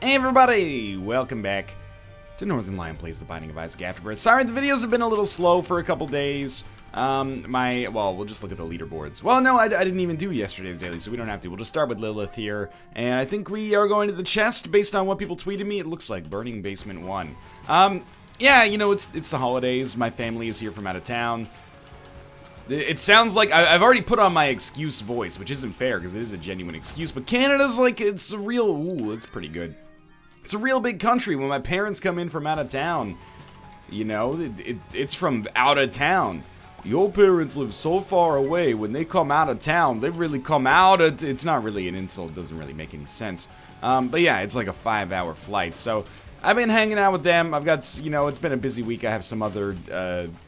Hey everybody, welcome back to Northern Lion Plays The Binding of Isaac Afterbirth. Sorry, the videos have been a little slow for a couple days. Well, we'll just look at the leaderboards. Well, no, I didn't even do yesterday's daily, so we don't have to. We'll just start with Lilith here, and I think we are going to the chest based on what people tweeted me. It looks like Burning Basement 1. Yeah, you know, it's the holidays. My family is here from out of town. It sounds like I've already put on my excuse voice, which isn't fair because it is a genuine excuse, but Canada's like, it's a real, ooh, it's pretty good. It's a real big country. When my parents come in from out of town, you know, it's from out of town. Your parents live so far away. When they come out of town, they really come out of... It's not really an insult. It doesn't really make any sense. But yeah, it's like a 5-hour flight. So I've been hanging out with them. I've got, you know, it's been a busy week. I have some other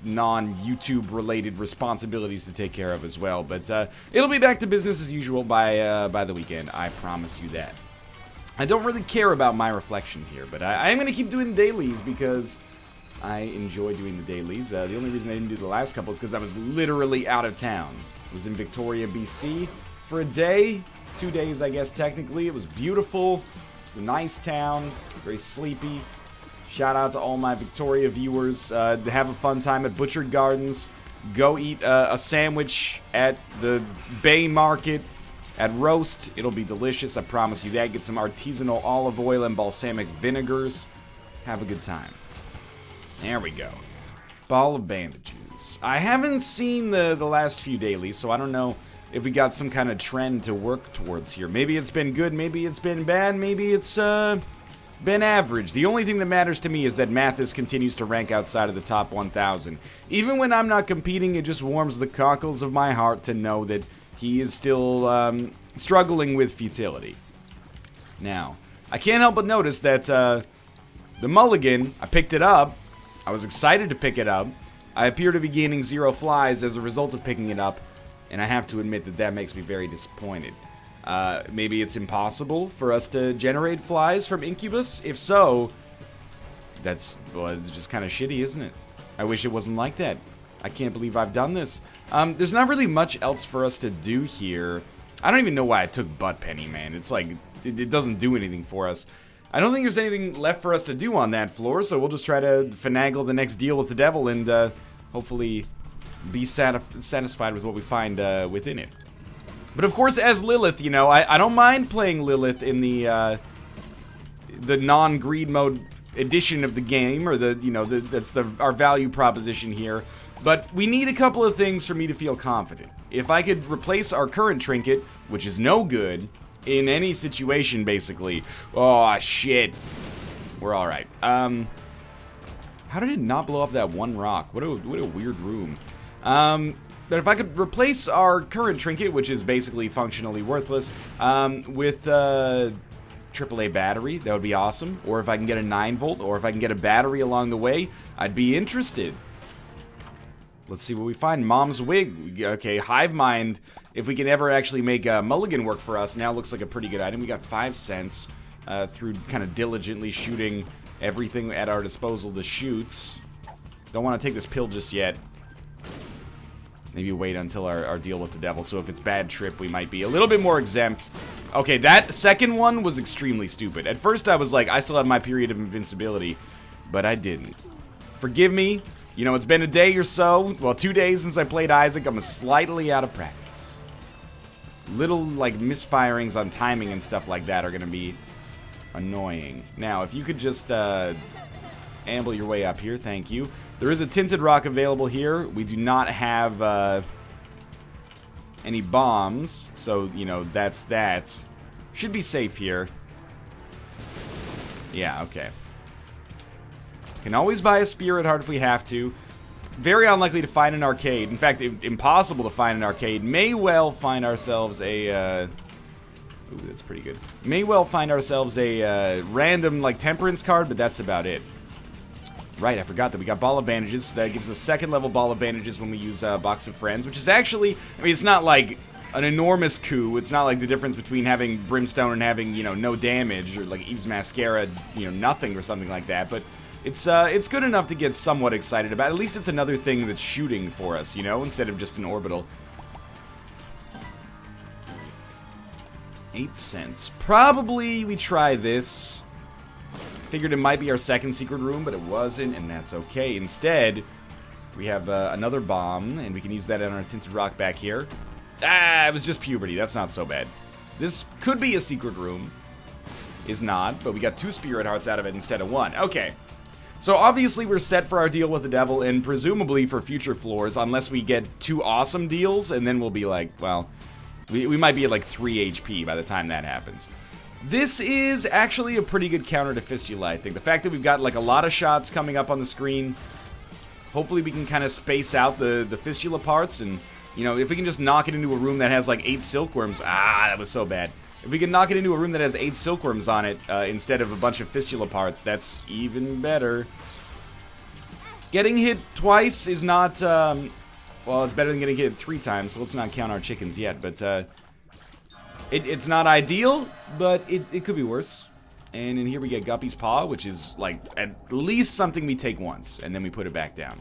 non-YouTube related responsibilities to take care of as well. But it'll be back to business as usual by the weekend. I promise you that. I don't really care about my reflection here, but I am going to keep doing dailies because I enjoy doing the dailies. The only reason I didn't do the last couple is because I was literally out of town. I was in Victoria, BC for a day, 2 days, I guess, technically. It was beautiful. It's a nice town, very sleepy. Shout out to all my Victoria viewers. Have a fun time at Butchered Gardens. Go eat a sandwich at the Bay Market. At Roast, it'll be delicious, I promise you that. Get some artisanal olive oil and balsamic vinegars. Have a good time. There we go. Ball of bandages. I haven't seen the last few dailies, so I don't know if we got some kind of trend to work towards here. Maybe it's been good, maybe it's been bad, maybe it's been average. The only thing that matters to me is that Mathis continues to rank outside of the top 1,000. Even when I'm not competing, it just warms the cockles of my heart to know that he is still struggling with futility. Now, I can't help but notice that the mulligan, I picked it up. I was excited to pick it up. I appear to be gaining 0 flies as a result of picking it up, and I have to admit that that makes me very disappointed. Maybe it's impossible for us to generate flies from Incubus? If so, well, it's just kind of shitty, isn't it? I wish it wasn't like that. I can't believe I've done this. There's not really much else for us to do here. I don't even know why I took Butt Penny, man. It's like, it doesn't do anything for us. I don't think there's anything left for us to do on that floor, so we'll just try to finagle the next deal with the devil and hopefully be satisfied with what we find within it. But of course, as Lilith, you know, I don't mind playing Lilith in the non-greed mode edition of the game, or that's our value proposition here. But we need a couple of things for me to feel confident. If I could replace our current trinket, which is no good in any situation, basically. Oh, shit. We're alright. How did it not blow up that one rock? What a weird room. But if I could replace our current trinket, which is basically functionally worthless, with AAA battery, that would be awesome. Or if I can get a 9-volt, or if I can get a battery along the way, I'd be interested. Let's see what we find. Mom's wig. Okay, Hive Mind. If we can ever actually make Mulligan work for us, now looks like a pretty good item. We got 5 cents through kind of diligently shooting everything at our disposal to shoot. Don't want to take this pill just yet. Maybe wait until our deal with the devil, so if it's bad trip, we might be a little bit more exempt. Okay, that second one was extremely stupid. At first, I was like, I still have my period of invincibility, but I didn't. Forgive me. You know, it's been a day or so, well, 2 days since I played Isaac. I'm slightly out of practice. Little, like, misfirings on timing and stuff like that are gonna be annoying. Now, if you could just, amble your way up here, thank you. There is a tinted rock available here. We do not have, any bombs, so, you know, that's that. Should be safe here. Yeah, okay. Can always buy a Spirit Heart if we have to. Very unlikely to find an arcade. In fact, impossible to find an arcade. May well find ourselves a, ooh, that's pretty good. May well find ourselves a, random, like, temperance card, but that's about it. Right, I forgot that we got Ball of Bandages. That gives us 2nd level Ball of Bandages when we use Box of Friends, which is actually, I mean, it's not like an enormous coup. It's not like the difference between having Brimstone and having, you know, no damage, or like Eve's Mascara, you know, nothing or something like that, but it's good enough to get somewhat excited about. At least it's another thing that's shooting for us, you know, instead of just an orbital. 8 cents. Probably we try this. Figured it might be our second secret room, but it wasn't, and that's okay. Instead, we have another bomb, and we can use that on our tinted rock back here. Ah, it was just puberty. That's not so bad. This could be a secret room. Is not, but we got 2 spirit hearts out of it instead of 1. Okay. So obviously we're set for our deal with the devil, and presumably for future floors, unless we get 2 awesome deals, and then we'll be like, well, we might be at like 3 HP by the time that happens. This is actually a pretty good counter to Fistula, I think. The fact that we've got like a lot of shots coming up on the screen, hopefully we can kind of space out the Fistula parts, and, you know, if we can just knock it into a room that has like 8 silkworms, that was so bad. If we can knock it into a room that has 8 silkworms on it, instead of a bunch of Fistula parts, that's even better. Getting hit twice is not, well, it's better than getting hit 3 times, so let's not count our chickens yet, but, it's not ideal, but it could be worse. And in here we get Guppy's Paw, which is, like, at least something we take once, and then we put it back down.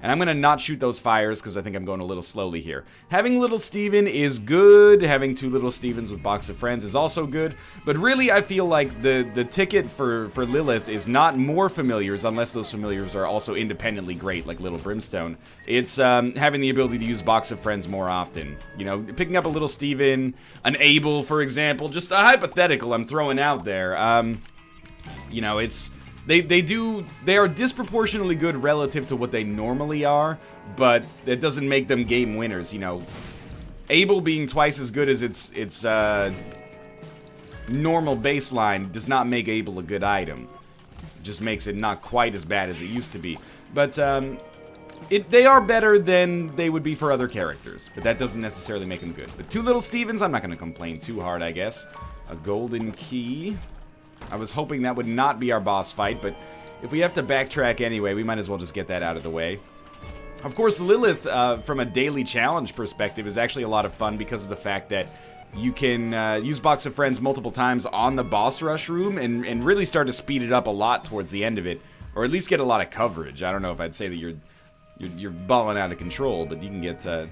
And I'm going to not shoot those fires, because I think I'm going a little slowly here. Having Little Steven is good. Having 2 Little Stevens with Box of Friends is also good. But really, I feel like the ticket for Lilith is not more familiars, unless those familiars are also independently great, like Little Brimstone. It's having the ability to use Box of Friends more often. You know, picking up a Little Steven, an Abel, for example, just a hypothetical I'm throwing out there. You know, it's... They are disproportionately good relative to what they normally are, but it doesn't make them game winners, you know. Abel being twice as good as its normal baseline does not make Abel a good item. It just makes it not quite as bad as it used to be. But, they are better than they would be for other characters, but that doesn't necessarily make them good. But 2 Little Stevens, I'm not going to complain too hard, I guess. A golden key. I was hoping that would not be our boss fight, but if we have to backtrack anyway, we might as well just get that out of the way. Of course, Lilith, from a daily challenge perspective, is actually a lot of fun because of the fact that you can use Box of Friends multiple times on the boss rush room and really start to speed it up a lot towards the end of it, or at least get a lot of coverage. I don't know if I'd say that you're balling out of control, but you can get a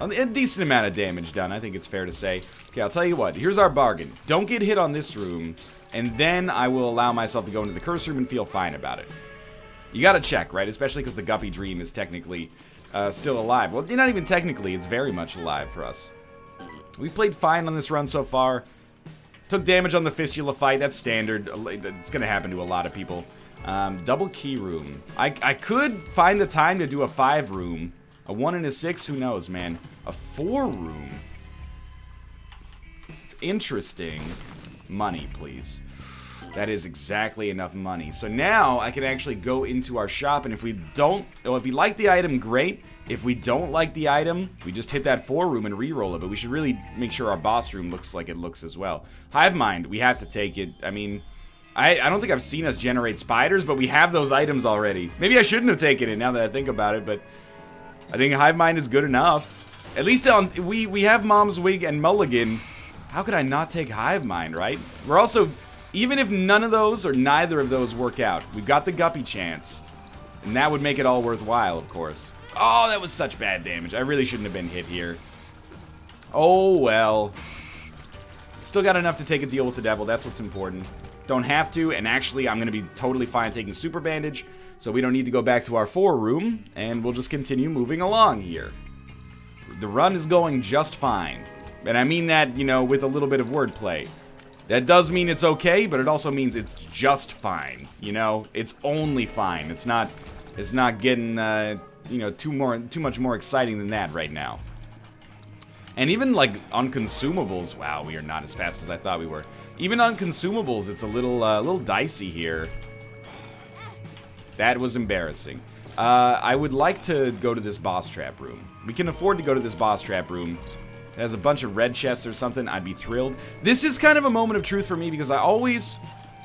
decent amount of damage done, I think it's fair to say. Okay, I'll tell you what, here's our bargain. Don't get hit on this room, and then I will allow myself to go into the curse room and feel fine about it. You gotta check, right? Especially because the Guppy Dream is technically still alive. Well, not even technically, it's very much alive for us. We've played fine on this run so far. Took damage on the Fistula fight, that's standard. It's gonna happen to a lot of people. Double key room. I could find the time to do a 5 room. A 1 and a 6, who knows, man. A 4 room. It's interesting. Money, please. That is exactly enough money. So now I can actually go into our shop, and if we don't, well, if we like the item, great. If we don't like the item, we just hit that 4 room and re-roll it, but we should really make sure our boss room looks like it looks as well. Hive Mind, we have to take it. I mean, I don't think I've seen us generate spiders, but we have those items already. Maybe I shouldn't have taken it now that I think about it, but I think Hive Mind is good enough. At least on, we have Mom's Wig and Mulligan. How could I not take Hive Mind, right? We're also, even if none of those or neither of those work out, we've got the Guppy chance. And that would make it all worthwhile, of course. Oh, that was such bad damage. I really shouldn't have been hit here. Oh, well. Still got enough to take a deal with the devil. That's what's important. Don't have to, and actually, I'm going to be totally fine taking Super Bandage, so we don't need to go back to our 4 room, and we'll just continue moving along here. The run is going just fine. And I mean that, you know, with a little bit of wordplay. That does mean it's okay, but it also means it's just fine. You know, it's only fine. It's not getting, you know, too much more exciting than that right now. And even like on consumables, wow, we are not as fast as I thought we were. Even on consumables, it's a little dicey here. That was embarrassing. I would like to go to this boss trap room. We can afford to go to this boss trap room. It has a bunch of red chests or something, I'd be thrilled. This is kind of a moment of truth for me because I always,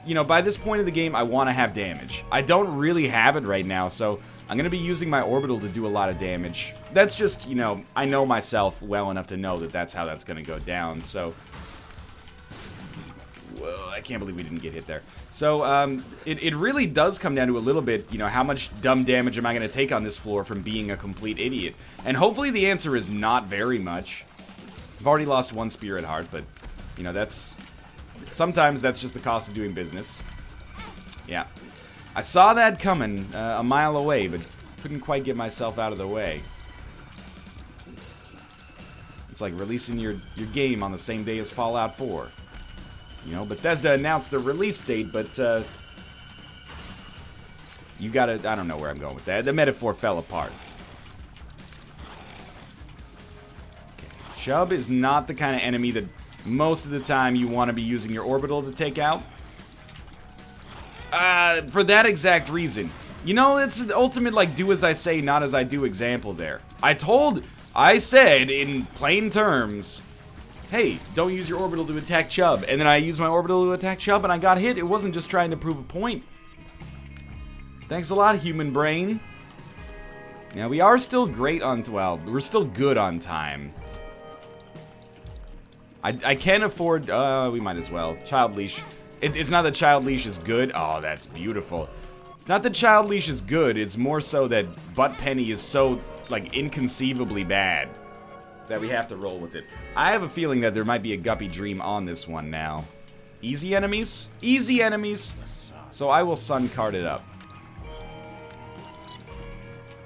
you know, by this point of the game, I want to have damage. I don't really have it right now, so I'm going to be using my orbital to do a lot of damage. That's just, you know, I know myself well enough to know that that's how that's going to go down, so... Whoa, I can't believe we didn't get hit there. So, it really does come down to a little bit, you know, how much dumb damage am I going to take on this floor from being a complete idiot? And hopefully the answer is not very much. I've already lost 1 spirit heart, but, you know, sometimes that's just the cost of doing business. Yeah. I saw that coming a mile away, but couldn't quite get myself out of the way. It's like releasing your game on the same day as Fallout 4. You know, Bethesda announced the release date, but you gotta... I don't know where I'm going with that. The metaphor fell apart. Okay. Chubb is not the kind of enemy that most of the time you want to be using your orbital to take out. For that exact reason. You know, it's an ultimate, like, do as I say, not as I do example there. I said in plain terms, hey, don't use your orbital to attack Chubb. And then I used my orbital to attack Chubb and I got hit. It wasn't just trying to prove a point. Thanks a lot, human brain. Now, we are still great on, well, we're still good on time. I can afford, we might as well. Child leash. It's not that child leash is good. Oh, that's beautiful. It's not that child leash is good. It's more so that butt penny is so, like, inconceivably bad that we have to roll with it. I have a feeling that there might be a guppy dream on this one now. Easy enemies? Easy enemies. So I will sun card it up.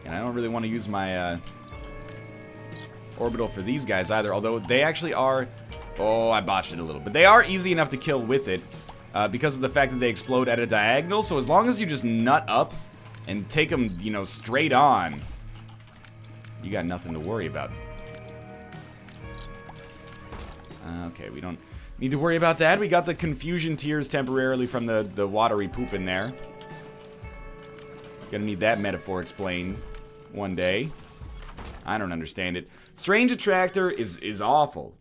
And I don't really want to use my orbital for these guys either, although they actually are... Oh, I botched it a little. But they are easy enough to kill with it because of the fact that they explode at a diagonal. So as long as you just nut up and take them, you know, straight on, you got nothing to worry about. Okay, we don't need to worry about that. We got the confusion tears temporarily from the watery poop in there. Gonna need that metaphor explained one day. I don't understand it. Strange Attractor is awful.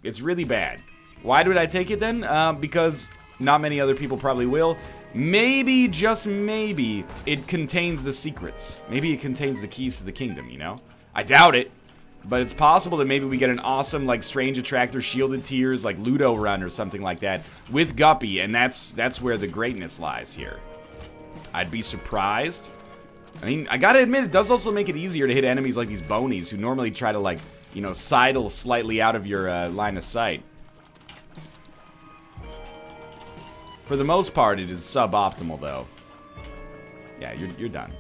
It's really bad. Why did I take it then? Because not many other people probably will. Maybe, just maybe, it contains the secrets. Maybe it contains the keys to the kingdom, you know? I doubt it. But it's possible that maybe we get an awesome, like, Strange Attractor, Shielded Tears, like, Ludo Run or something like that with Guppy, and that's where the greatness lies here. I'd be surprised. I mean, I gotta admit, it does also make it easier to hit enemies like these bonies who normally try to, like, you know, sidle slightly out of your line of sight. For the most part, it is suboptimal, though. Yeah, you're done.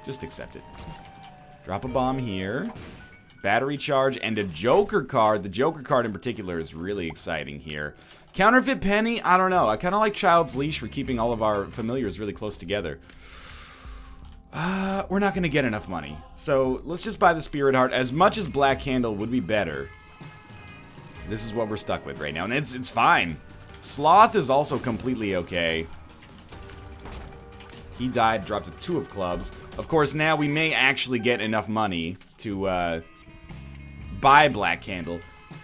Just accept it. Drop a bomb here. Battery charge and a Joker card. The Joker card in particular is really exciting here. Counterfeit Penny, I don't know. I kind of like Child's Leash for keeping all of our familiars really close together. We're not going to get enough money. So let's just buy the Spirit Heart. As much as Black Candle would be better, this is what we're stuck with right now. And it's fine. Sloth is also completely okay. He died, dropped a 2 of clubs. Of course, now we may actually get enough money to buy Black Candle.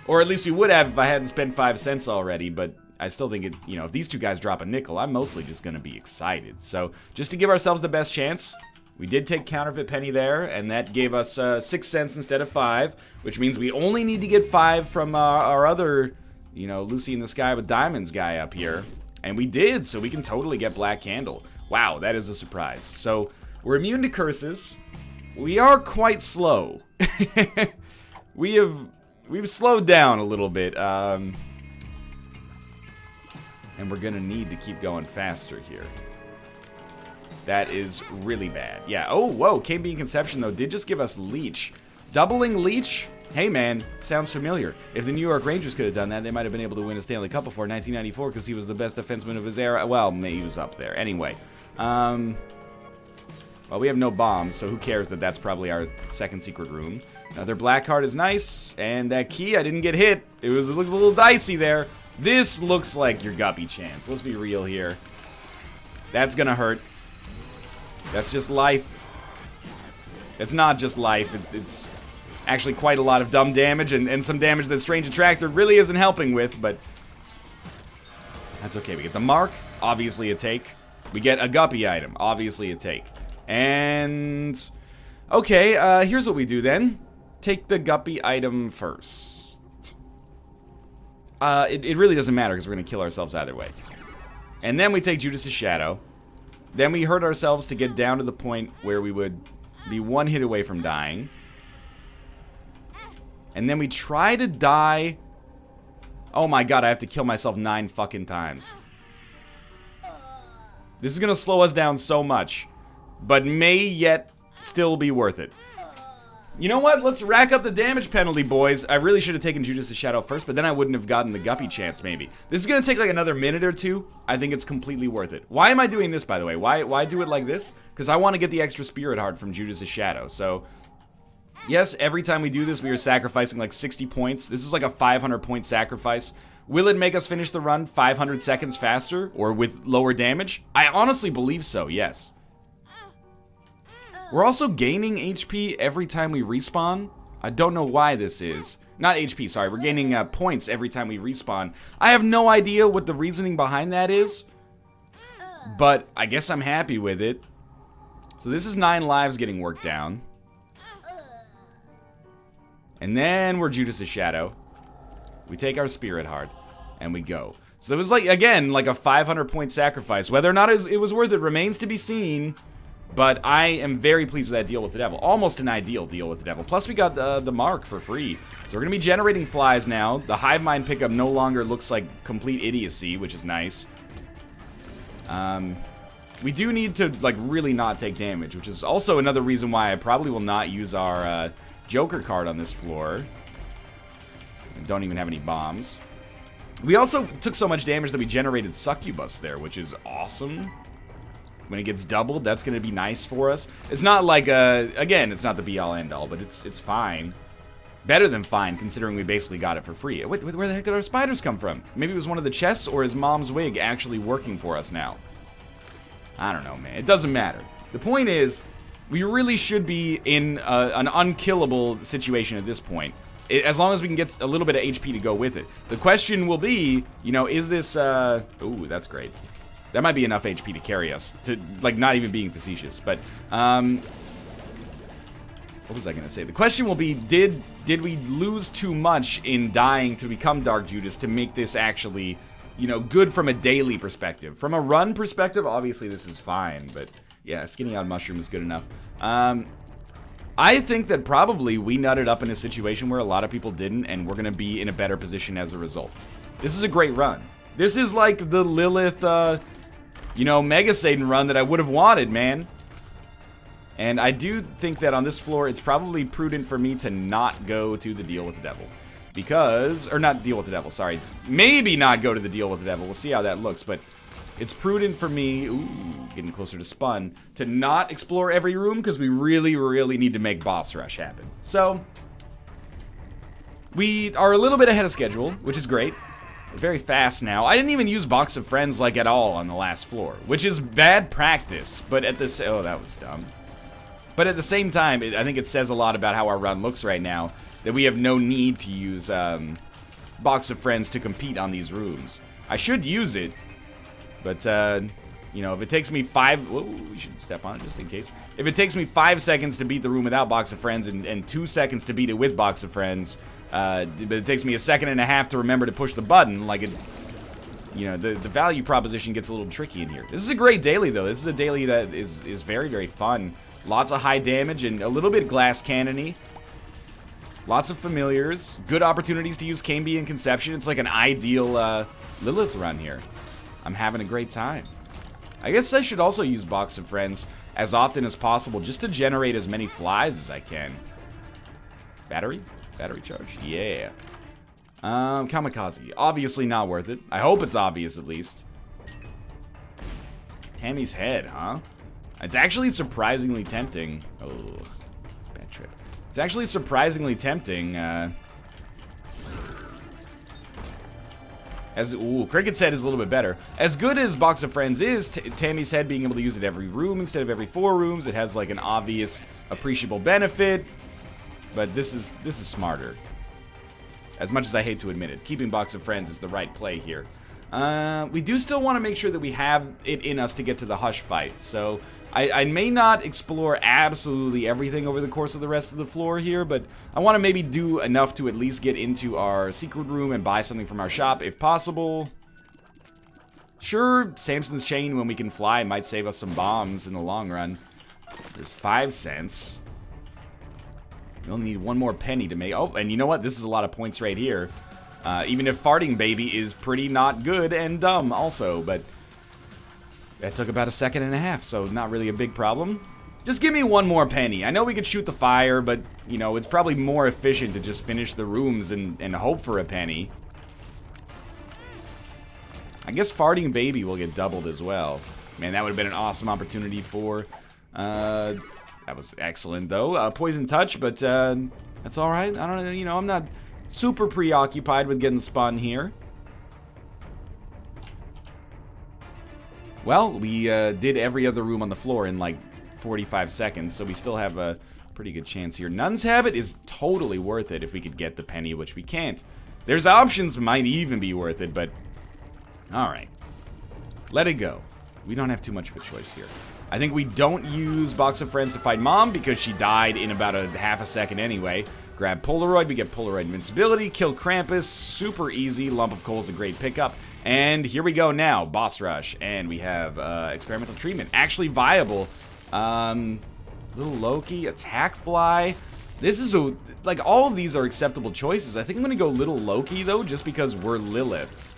Or at least we would have if I hadn't spent 5 cents already, but I still think it, you know, if these two guys drop a nickel, I'm mostly just going to be excited. So, just to give ourselves the best chance, we did take Counterfeit Penny there, and that gave us 6 cents instead of 5, which means we only need to get 5 from our other, you know, Lucy in the Sky with Diamonds guy up here. And we did, so we can totally get Black Candle. Wow, that is a surprise. So, we're immune to curses. We are quite slow. We've slowed down a little bit, and we're gonna need to keep going faster here. That is really bad. Yeah, oh, whoa, Cane Bean Conception, though, did just give us Leech. Doubling Leech? Hey, man, sounds familiar. If the New York Rangers could have done that, they might have been able to win a Stanley Cup before 1994 because he was the best defenseman of his era. Well, he was up there. Anyway, well, we have no bombs, so who cares that that's probably our second secret room. Another black card is nice, and that key, I didn't get hit. It looked a little dicey there. This looks like your guppy chance. Let's be real here. That's gonna hurt. That's just life. It's not just life. It's actually quite a lot of dumb damage, and some damage that Strange Attractor really isn't helping with, but that's okay. We get the mark, obviously a take. We get a guppy item, obviously a take. And okay, here's what we do then. Take the guppy item first. It really doesn't matter because we're going to kill ourselves either way. And then we take Judas' Shadow. Then we hurt ourselves to get down to the point where we would be one hit away from dying. And then we try to die. Oh my god, I have to kill myself 9 fucking times. This is going to slow us down so much, but may yet still be worth it. You know what? Let's rack up the damage penalty, boys. I really should have taken Judas' Shadow first, but then I wouldn't have gotten the Guppy chance, maybe. This is going to take like another minute or two. I think it's completely worth it. Why am I doing this, by the way? Why do it like this? Because I want to get the extra Spirit Heart from Judas' Shadow. So, yes, every time we do this, we are sacrificing like 60 points. This is like a 500-point sacrifice. Will it make us finish the run 500 seconds faster or with lower damage? I honestly believe so, yes. We're also gaining HP every time we respawn. I don't know why this is. Not HP, sorry. We're gaining points every time we respawn. I have no idea what the reasoning behind that is, but I guess I'm happy with it. So this is 9 lives getting worked down. And then we're Judas' Shadow. We take our Spirit Heart, and we go. So it was like, again, like a 500-point sacrifice. Whether or not it was worth it remains to be seen. But I am very pleased with that deal with the devil. Almost an ideal deal with the devil. Plus, we got the mark for free. So we're going to be generating flies now. The Hive Mind pickup no longer looks like complete idiocy, which is nice. We do need to, like, really not take damage, which is also another reason why I probably will not use our Joker card on this floor. Don't even have any bombs. We also took so much damage that we generated Succubus there, which is awesome. When it gets doubled, that's going to be nice for us. It's not like, again, it's not the be-all, end-all, but it's fine. Better than fine, considering we basically got it for free. Wait, where the heck did our spiders come from? Maybe it was one of the chests, or is Mom's wig actually working for us now? I don't know, man. It doesn't matter. The point is, we really should be in an unkillable situation at this point. As long as we can get a little bit of HP to go with it. The question will be, you know, is this, ooh, that's great. That might be enough HP to carry us, to, like, not even being facetious, but, what was I gonna say? The question will be, did we lose too much in dying to become Dark Judas to make this actually, you know, good from a daily perspective? From a run perspective, obviously this is fine, but, yeah, Skinny Odd Mushroom is good enough. I think that probably we nutted up in a situation where a lot of people didn't, and we're gonna be in a better position as a result. This is a great run. This is like the Lilith, you know, Mega Satan run that I would have wanted, man. And I do think that on this floor, it's probably prudent for me to not go to the Deal with the Devil. Because, or not Deal with the Devil, sorry. Maybe not go to the Deal with the Devil. We'll see how that looks, but it's prudent for me, ooh, getting closer to Spun, to not explore every room, because we really, really need to make Boss Rush happen. So, we are a little bit ahead of schedule, which is great. Very fast now. I didn't even use Box of Friends like at all on the last floor, which is bad practice, but at this, oh, that was dumb. But at the same time, I think it says a lot about how our run looks right now, that we have no need to use Box of Friends to compete on these rooms. I should use it, but, you know, if it takes me whoa, we should step on it just in case. If it takes me 5 seconds to beat the room without Box of Friends and 2 seconds to beat it with Box of Friends, but it takes me a second and a half to remember to push the button, like it, you know, the value proposition gets a little tricky in here. This is a great daily, though. This is a daily that is very, very fun. Lots of high damage and a little bit glass cannon-y. Lots of familiars. Good opportunities to use Camby and Conception. It's like an ideal Lilith run here. I'm having a great time. I guess I should also use Box of Friends as often as possible just to generate as many flies as I can. Battery? Battery charge. Yeah. Kamikaze. Obviously not worth it. I hope it's obvious at least. Tammy's head, huh? It's actually surprisingly tempting. Oh, bad trip. It's actually surprisingly tempting. Ooh, Cricket's head is a little bit better. As good as Box of Friends is, Tammy's head being able to use it every room instead of every 4 rooms, it has like an obvious, appreciable benefit. But this is smarter. As much as I hate to admit it, keeping Box of Friends is the right play here. We do still want to make sure that we have it in us to get to the Hush fight. So I may not explore absolutely everything over the course of the rest of the floor here, but I want to maybe do enough to at least get into our secret room and buy something from our shop if possible. Sure, Samson's Chain when we can fly might save us some bombs in the long run. There's 5 cents. We only need 1 more penny to make... Oh, and you know what? This is a lot of points right here. Even if Farting Baby is pretty not good and dumb also, but... That took about a second and a half, so not really a big problem. Just give me one more penny. I know we could shoot the fire, but, you know, it's probably more efficient to just finish the rooms and hope for a penny. I guess farting baby will get doubled as well. Man, that would have been an awesome opportunity for... that was excellent, though. Poison touch, but that's alright. I don't know, you know, I'm not super preoccupied with getting spun here. Well, we did every other room on the floor in, like, 45 seconds, so we still have a pretty good chance here. Nun's Habit is totally worth it if we could get the penny, which we can't. There's options might even be worth it, but... Alright. Let it go. We don't have too much of a choice here. I think we don't use Box of Friends to fight Mom because she died in about a half a second anyway. Grab Polaroid, we get Polaroid invincibility. Kill Krampus, super easy. Lump of Coal's a great pickup. And here we go now, Boss Rush. And we have Experimental Treatment. Actually viable. Little Loki, Attack Fly. This is a... Like, all of these are acceptable choices. I think I'm gonna go Little Loki, though, just because we're Lilith.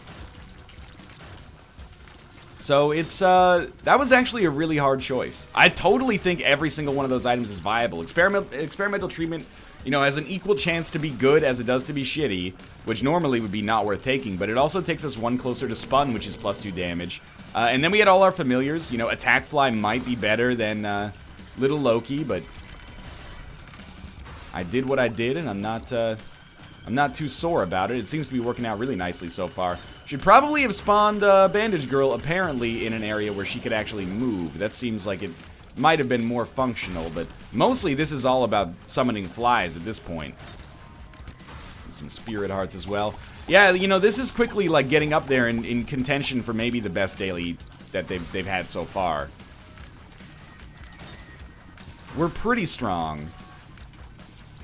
So it's, that was actually a really hard choice. I totally think every single one of those items is viable. Experimental Treatment, you know, has an equal chance to be good as it does to be shitty, which normally would be not worth taking, but it also takes us one closer to Spun, which is +2 damage. And then we had all our familiars. You know, Attack Fly might be better than, Little Loki, but I did what I did, and I'm not too sore about it. It seems to be working out really nicely so far. Should probably have spawned Bandage Girl, apparently, in an area where she could actually move. That seems like it might have been more functional, but mostly this is all about summoning flies at this point. Some Spirit Hearts as well. Yeah, you know, this is quickly, like, getting up there in contention for maybe the best daily that they've had so far. We're pretty strong.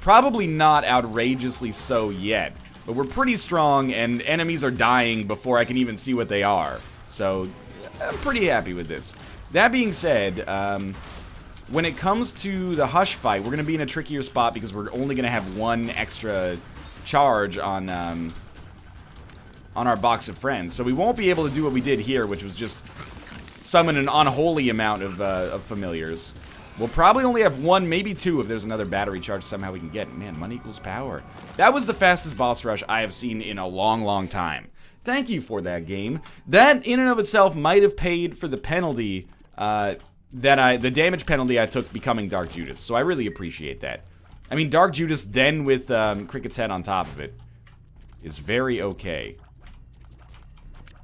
Probably not outrageously so yet, but we're pretty strong, and enemies are dying before I can even see what they are. So, I'm pretty happy with this. That being said, when it comes to the Hush fight, we're going to be in a trickier spot because we're only going to have one extra charge on our Box of Friends. So we won't be able to do what we did here, which was just summon an unholy amount of familiars. We'll probably only have one, maybe two, if there's another battery charge somehow we can get. Man, money equals power. That was the fastest boss rush I have seen in a long, long time. Thank you for that, game. That, in and of itself, might have paid for the penalty, the damage penalty I took becoming Dark Judas. So I really appreciate that. I mean, Dark Judas then with Cricket's head on top of it is very okay.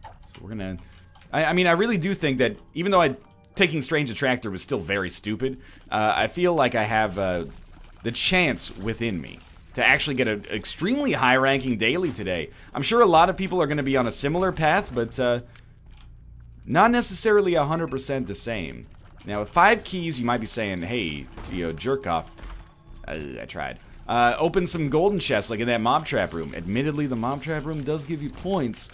So we're gonna... I mean, I really do think that, even though taking Strange Attractor was still very stupid, I feel like I have the chance within me to actually get an extremely high-ranking daily today. I'm sure a lot of people are going to be on a similar path, but not necessarily 100% the same. Now, with 5 keys, you might be saying, hey, you know, jerk off. I tried. Open some golden chests, like in that mob trap room. Admittedly, the mob trap room does give you points,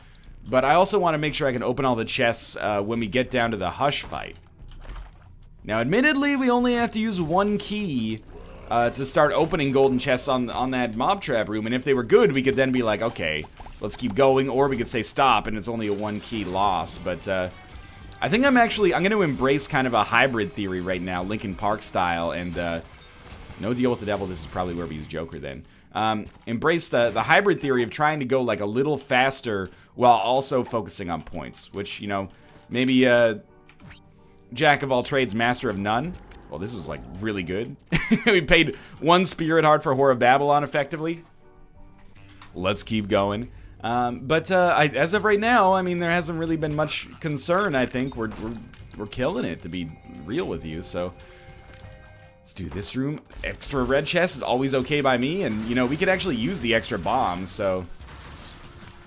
but I also want to make sure I can open all the chests when we get down to the Hush fight. Now, admittedly, we only have to use 1 key to start opening golden chests on that mob trap room, and if they were good, we could then be like, okay, let's keep going, or we could say stop, and it's only a 1 key loss, but I think I'm going to embrace kind of a hybrid theory right now, Linkin Park style, and no deal with the devil, this is probably where we use Joker then. Embrace the hybrid theory of trying to go like a little faster while also focusing on points, which, you know, maybe Jack of all trades, master of none. Well, this was like really good. We paid 1 Spirit Heart for Whore of Babylon effectively. Let's keep going. As of right now, I mean, there hasn't really been much concern. I think we're killing it, to be real with you. So let's do this room. Extra red chest is always okay by me, and you know we could actually use the extra bombs. So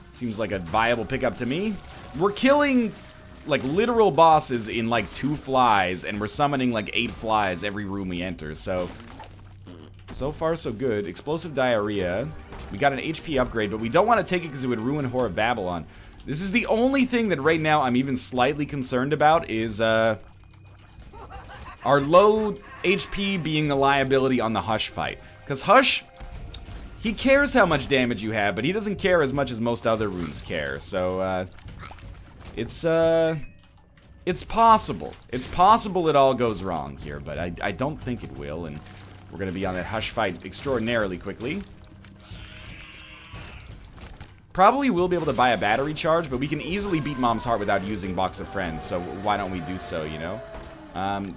seems like a viable pickup to me. We're killing like literal bosses in like 2 flies, and we're summoning like 8 flies every room we enter. So far so good. Explosive diarrhea. We got an HP upgrade, but we don't want to take it because it would ruin Whore of Babylon. This is the only thing that right now I'm even slightly concerned about is our low HP being a liability on the Hush fight. Because Hush, he cares how much damage you have, but he doesn't care as much as most other runes care. So, it's It's possible. It's possible it all goes wrong here, but I don't think it will, and we're going to be on that Hush fight extraordinarily quickly. Probably will be able to buy a battery charge, but we can easily beat Mom's Heart without using Box of Friends, so why don't we do so, you know?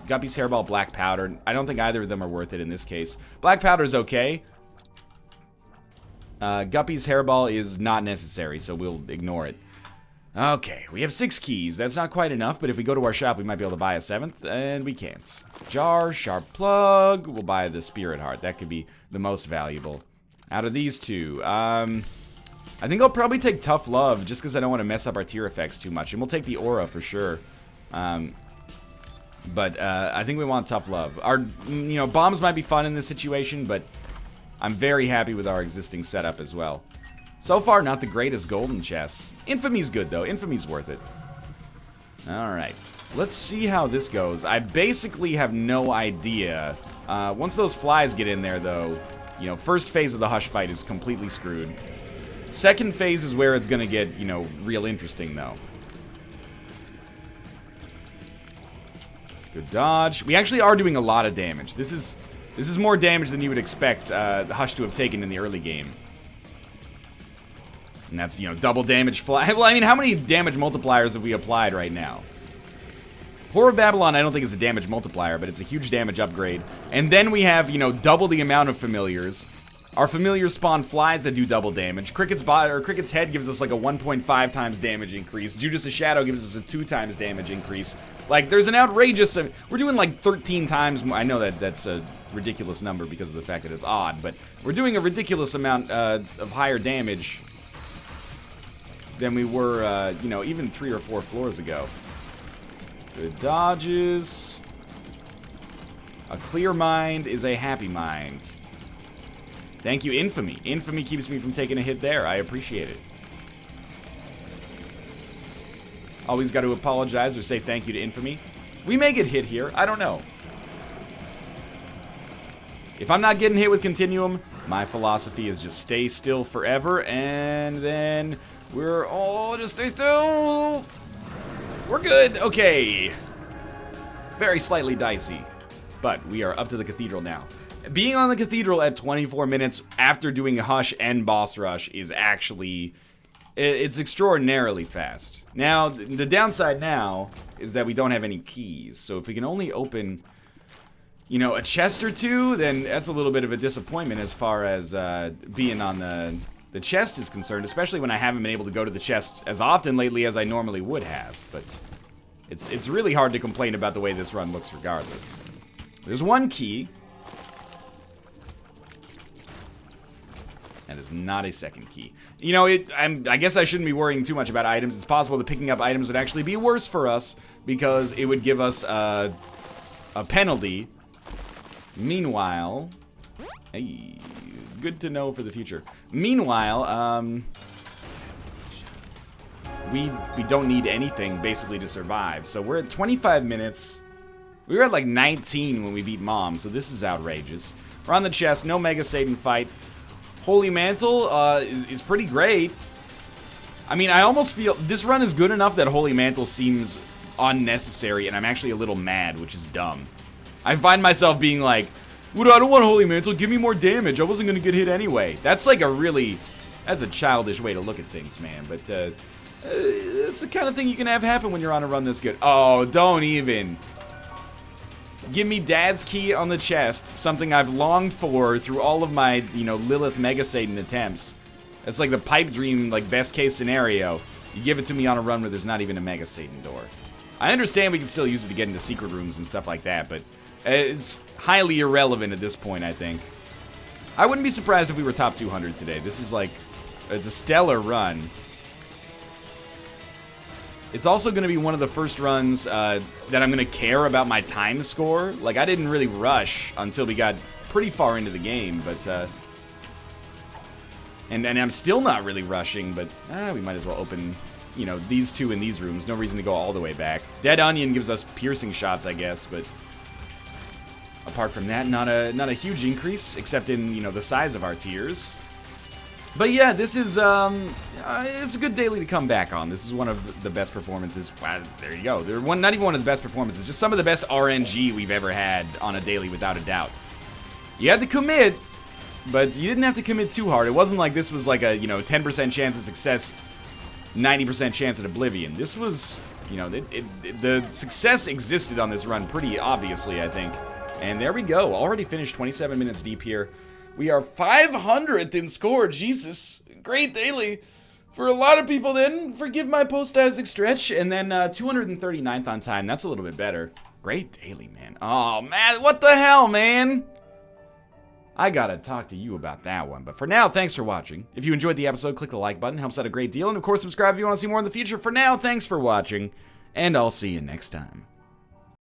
Guppy's Hairball, Black Powder. I don't think either of them are worth it in this case. Black Powder is okay. Guppy's Hairball is not necessary, so we'll ignore it. Okay, we have 6 keys. That's not quite enough, but if we go to our shop, we might be able to buy a 7th, and we can't. Jar, Sharp Plug. We'll buy the Spirit Heart. That could be the most valuable. Out of these two, I think I'll probably take Tough Love, just because I don't want to mess up our tier effects too much. And we'll take the Aura for sure. But I think we want Tough Love. Our, you know, bombs might be fun in this situation, but I'm very happy with our existing setup as well. So far, not the greatest golden chests. Infamy's good, though. Infamy's worth it. Alright. Let's see how this goes. I basically have no idea. Once those flies get in there, though, you know, first phase of the Hush fight is completely screwed. Second phase is where it's gonna get, you know, real interesting, though. Good dodge. We actually are doing a lot of damage. This is more damage than you would expect Hush to have taken in the early game. And that's, you know, double damage fly. Well, I mean, how many damage multipliers have we applied right now? Horror of Babylon, I don't think is a damage multiplier, but it's a huge damage upgrade. And then we have, you know, double the amount of familiars. Our familiars spawn flies that do double damage. Cricket's head gives us like a 1.5 times damage increase. Judas' Shadow gives us a 2 times damage increase. Like, there's an outrageous... we're doing like 13 times more. I know that that's a ridiculous number because of the fact that it's odd, but we're doing a ridiculous amount of higher damage than we were, you know, even 3 or 4 floors ago. Good dodges. A clear mind is a happy mind. Thank you, Infamy. Infamy keeps me from taking a hit there. I appreciate it. Always got to apologize or say thank you to Infamy. We may get hit here. I don't know. If I'm not getting hit with Continuum, my philosophy is just stay still forever, and then we're all just stay still. We're good. Okay. Very slightly dicey, but we are up to the Cathedral now. Being on the Cathedral at 24 minutes after doing Hush and Boss Rush is actually... it's extraordinarily fast. Now, the downside now is that we don't have any keys. So if we can only open, you know, a chest or two, then that's a little bit of a disappointment as far as being on the chest is concerned, especially when I haven't been able to go to the chest as often lately as I normally would have. But it's really hard to complain about the way this run looks regardless. There's one key. That is not a second key. You know, I guess I shouldn't be worrying too much about items. It's possible that picking up items would actually be worse for us because it would give us a penalty. Meanwhile, hey, good to know for the future. Meanwhile, we don't need anything basically to survive. So we're at 25 minutes. We were at like 19 when we beat Mom, so this is outrageous. We're on the chest, no Mega Satan fight. Holy Mantle is pretty great. I mean, I almost feel this run is good enough that Holy Mantle seems unnecessary, and I'm actually a little mad, which is dumb. I find myself being like, well, I don't want Holy Mantle, give me more damage. I wasn't going to get hit anyway. That's like that's a childish way to look at things, man. But it's the kind of thing you can have happen when you're on a run this good. Oh, don't even. Give me Dad's Key on the chest, something I've longed for through all of my, you know, Lilith Mega Satan attempts. That's like the pipe dream, like, best case scenario. You give it to me on a run where there's not even a Mega Satan door. I understand we can still use it to get into secret rooms and stuff like that, but it's highly irrelevant at this point, I think. I wouldn't be surprised if we were top 200 today. This is like, it's a stellar run. It's also going to be one of the first runs that I'm going to care about my time score. Like, I didn't really rush until we got pretty far into the game, but... And I'm still not really rushing, but we might as well open, you know, these two in these rooms. No reason to go all the way back. Dead Onion gives us piercing shots, I guess, but... Apart from that, not a huge increase, except in, you know, the size of our tiers. But yeah, this is, it's a good daily to come back on. This is one of the best performances. Wow, there you go. They're not even one of the best performances, just some of the best RNG we've ever had on a daily, without a doubt. You had to commit, but you didn't have to commit too hard. It wasn't like this was like a, 10% chance of success, 90% chance at oblivion. This was, the success existed on this run pretty obviously, I think. And there we go. Already finished 27 minutes deep here. We are 500th in score. Jesus. Great daily. For a lot of people then, forgive my post-Isaac stretch. And then 239th on time. That's a little bit better. Great daily, man. Oh, man. What the hell, man? I gotta talk to you about that one. But for now, thanks for watching. If you enjoyed the episode, click the like button. Helps out a great deal. And of course, subscribe if you want to see more in the future. For now, thanks for watching. And I'll see you next time.